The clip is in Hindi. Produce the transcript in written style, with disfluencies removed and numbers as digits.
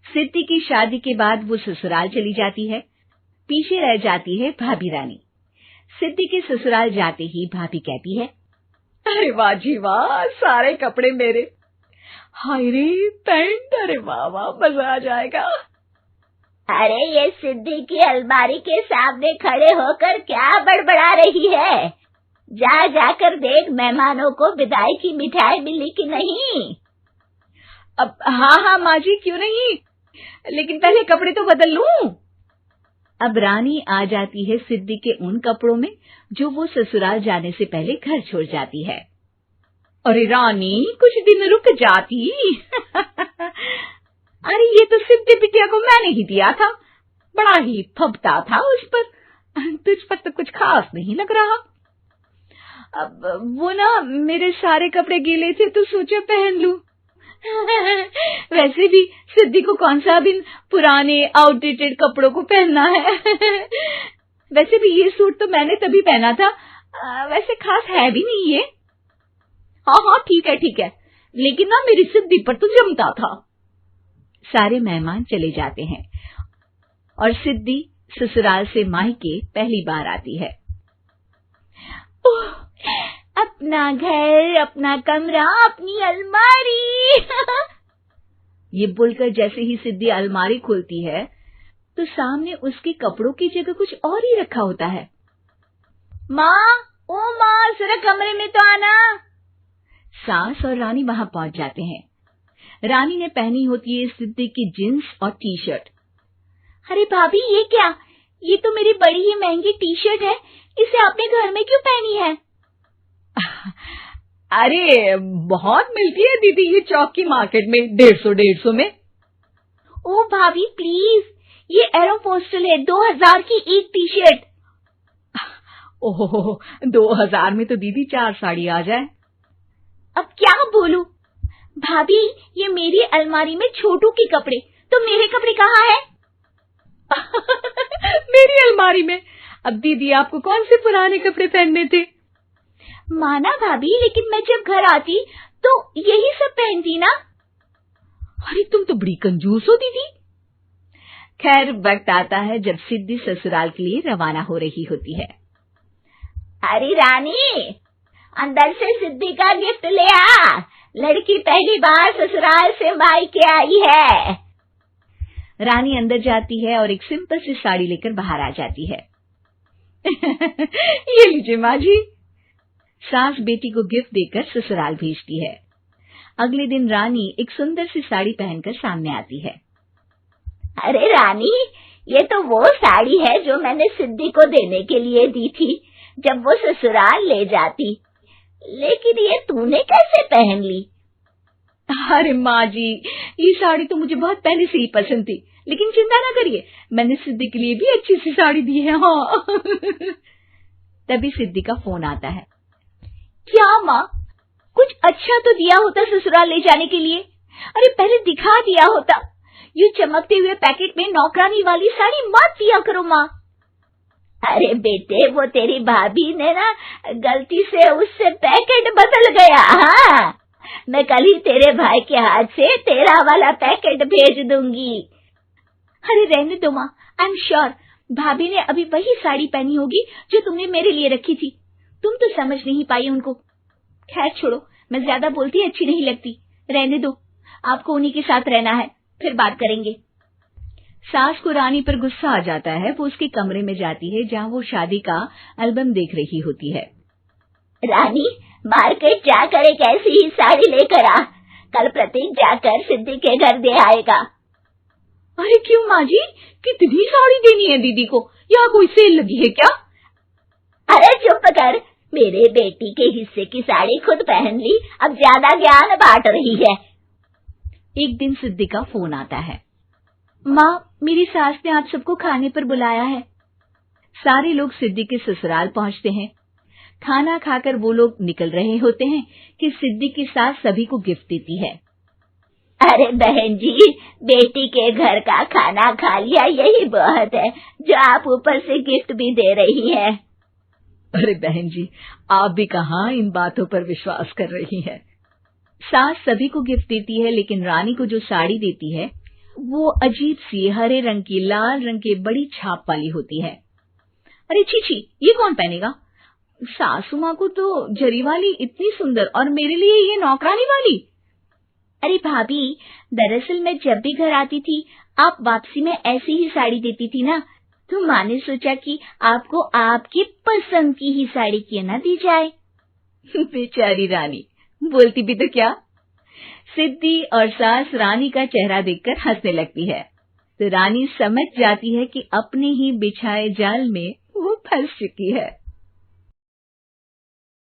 सिद्धि की शादी के बाद वो ससुराल चली जाती है। पीछे रह जाती है भाभी रानी। सिद्धि के ससुराल जाते ही भाभी कहती है, अरे वाह जी वाह, सारे कपड़े मेरे। हाय रे पैंट, अरे वाह वाह, मजा आ जाएगा। अरे ये सिद्धि की अलमारी के सामने खड़े होकर क्या बड़बड़ा रही है? जा जाकर देख मेहमानों को विदाई की मिठाई मिली कि नहीं। अब हाँ माँ जी, क्यों नहीं, लेकिन पहले कपड़े तो बदल लूं। अब रानी आ जाती है सिद्धि के उन कपड़ों में जो वो ससुराल जाने से पहले घर छोड़ जाती है। अरे रानी, कुछ दिन रुक जाती। अरे ये तो सिद्धि बिटिया को मैंने ही दिया था, बड़ा ही फबता था उस पर, तुझ पर तो कुछ खास नहीं लग रहा। अब वो ना मेरे सारे कपड़े गीले थे तो सोचा पहन लूं। वैसे भी सिद्धि को कौन सा भी पुराने आउटडेटेड कपड़ों को पहनना है। वैसे भी ये सूट तो मैंने तभी पहना था, वैसे खास है भी नहीं ये। हाँ ठीक है, लेकिन ना मेरी सिद्धि पर तो जमता था। सारे मेहमान चले जाते हैं और सिद्धि ससुराल से मायके पहली बार आती है। ओह, अपना घर, अपना कमरा, अपनी अलमारी। ये बोलकर जैसे ही सिद्धि अलमारी खोलती है तो सामने उसके कपड़ों की जगह कुछ और ही रखा होता है। माँ, ओ माँ, जरा कमरे में तो आना। सास और रानी वहां पहुंच जाते हैं। रानी ने पहनी होती है सिद्धि की जींस और टी शर्ट। अरे भाभी, ये क्या? ये तो मेरी बड़ी ही महंगी टी शर्ट है, इसे आपने घर में क्यों पहनी है? अरे बहुत मिलती है दीदी ये चौक की मार्केट में, 150 में। ओ भाभी प्लीज, ये एरोपोस्टल है, 2000 की एक टी शर्ट। ओह, 2000 में तो दीदी 4 साड़ी आ जाए। अब क्या बोलूं? भाभी, ये मेरी अलमारी में छोटू के कपड़े, तो मेरे कपड़े कहाँ हैं? मेरी अलमारी में? अब दीदी आपको कौन से पुराने कपड़े पहनने थे? माना भाभी, लेकिन मैं जब घर आती तो यही सब पहनती ना। अरे तुम तो बड़ी कंजूस हो दीदी। खैर, वक्त आता है जब सिद्धि ससुराल के लिए रवाना हो रही होती है। अरे रानी, अंदर से सिद्धि का गिफ्ट ले आ, लड़की पहली बार ससुराल से मायके आई है। रानी अंदर जाती है और एक सिंपल सी साड़ी लेकर बाहर आ जाती है। ये लीजिए माँ जी। सास बेटी को गिफ्ट देकर ससुराल भेजती है। अगले दिन रानी एक सुंदर सी साड़ी पहनकर सामने आती है। अरे रानी, ये तो वो साड़ी है जो मैंने सिद्धि को देने के लिए दी थी जब वो ससुराल ले जाती, लेकिन ये तूने कैसे पहन ली? अरे माँ जी, ये साड़ी तो मुझे बहुत पहले से ही पसंद थी, लेकिन चिंता ना करिए, मैंने सिद्धि के लिए भी अच्छी सी साड़ी दी है। हाँ। तभी सिद्धि का फोन आता है। क्या माँ, कुछ अच्छा तो दिया होता ससुराल ले जाने के लिए। अरे पहले दिखा दिया होता। ये चमकते हुए पैकेट में नौकरानी वाली साड़ी मत दिया करो माँ। अरे बेटे, वो तेरी भाभी ने ना गलती से उससे पैकेट बदल गया। हाँ, मैं कल ही तेरे भाई के हाथ से तेरा वाला पैकेट भेज दूंगी। अरे रहने दो माँ, आई एम श्योर भाभी ने अभी वही साड़ी पहनी होगी जो तुमने मेरे लिए रखी थी। तुम तो समझ नहीं पाई उनको। खैर छोड़ो, मैं ज्यादा बोलती अच्छी नहीं लगती, रहने दो, आपको उन्हीं के साथ रहना है, फिर बात करेंगे। सास को रानी पर गुस्सा आ जाता है। वो उसके कमरे में जाती है जहाँ वो शादी का एल्बम देख रही होती है। रानी, मार्केट जाकर एक ऐसी ही साड़ी लेकर आ, कल प्रतीक जाकर सिद्धि के घर दे आएगा। अरे क्यों माँ जी, कितनी साड़ी देनी है दीदी को? यहाँ कोई सेल लगी है क्या? अरे चुप कर, मेरे बेटी के हिस्से की साड़ी खुद पहन ली, अब ज्यादा ज्ञान बांट रही है। एक दिन सिद्धि का फोन आता है। माँ, मेरी सास ने आप सबको खाने पर बुलाया है। सारे लोग सिद्धि के ससुराल पहुँचते हैं। खाना खाकर वो लोग निकल रहे होते हैं कि सिद्धि की सास सभी को गिफ्ट देती है। अरे बहन जी, बेटी के घर का खाना खा लिया, यही बहुत है जो आप ऊपर से गिफ्ट भी दे रही है। अरे बहन जी, आप भी कहाँ इन बातों पर विश्वास कर रही हैं। सास सभी को गिफ्ट देती है, लेकिन रानी को जो साड़ी देती है वो अजीब सी हरे रंग की लाल रंग के बड़ी छाप वाली होती है। अरे छी छी, ये कौन पहनेगा? सासू माँ को तो जरी वाली इतनी सुंदर और मेरे लिए ये नौकरानी वाली। अरे भाभी, दरअसल मैं जब भी घर आती थी आप वापसी में ऐसी ही साड़ी देती थी ना, तो माँ ने सोचा कि आपको आपकी पसंद की ही साड़ी क्यों ना दी जाए। बेचारी रानी, बोलती भी तो क्या। सिद्धि और सास रानी का चेहरा देखकर हंसने लगती है, तो रानी समझ जाती है कि अपने ही बिछाए जाल में वो फंस चुकी है।